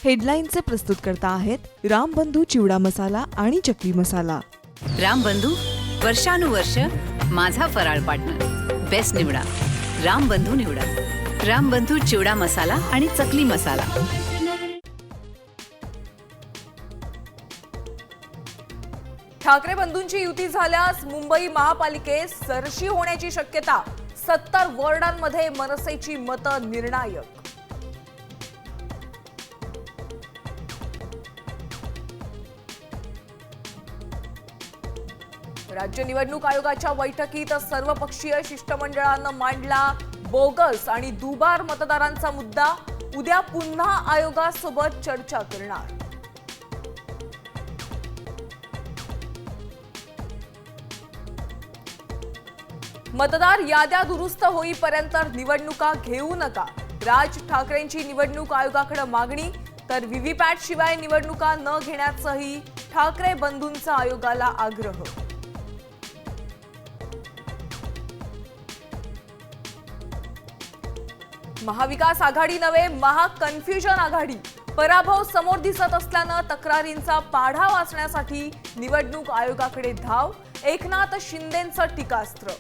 हेडलाईनचे प्रस्तुतकर्ता आहेत रामबंधू चिवडा मसाला आणि चकली मसाला। रामबंधू वर्षानुवर्ष माझा फराळ पार्टनर। बेस्ट निवडा, रामबंधू निवडा। रामबंधू चिवडा मसाला आणि चकली मसाला। ठाकरे बंधूंची युती झाल्यास मुंबई महापालिकेत सरशी होण्याची शक्यता। 70 वॉर्डांमध्ये मनसेची मतं निर्णायक। राज्य निवडणूक आयोगाच्या बैठकीत सर्वपक्षीय शिष्टमंडळानं मांडला बोगस आणि दुबार मतदारांचा मुद्दा। उद्या पुन्हा आयोगासोबत चर्चा करणार। मतदार याद्या दुरुस्त होईपर्यंत निवडणुका घेऊ नका। राज ठाकरेंची निवडणूक आयोगाकडे मागणी। तर व्हीव्हीपॅट शिवाय निवडणुका न घेण्याचाही ठाकरे बंधूंचा आयोगाला आग्रह। महाविकास आघाडी नव्हे महाकन्फ्युजन आघाडी। पराभव समोर दिसत असल्यानं तक्रारींचा पाढा वाचण्यासाठी निवडणूक आयोगाकडे धाव। एकनाथ शिंदेंचं टीकास्त्र।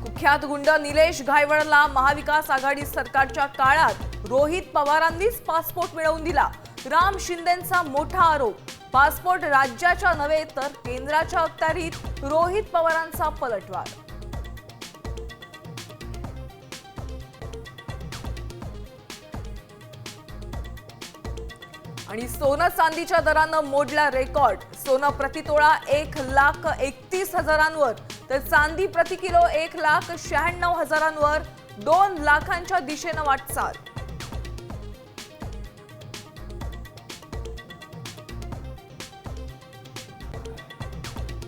कुख्यात गुंड निलेश घायवळला महाविकास आघाडी सरकारच्या काळात रोहित पवारांनीच पासपोर्ट मिळवून दिला। राम शिंदेंचा मोठा आरोप। पासपोर्ट राज्याच्या नव्हे तर केंद्राच्या अखत्यारीत रोहित पवारांचा पलटवार। आणि सोनं चांदीच्या दरानं मोडला रेकॉर्ड। सोनं प्रतितोळा 1,31,000वर तर चांदी प्रति किलो 1,96,000वर। 2 लाखांच्या दिशेनं वाटचाल।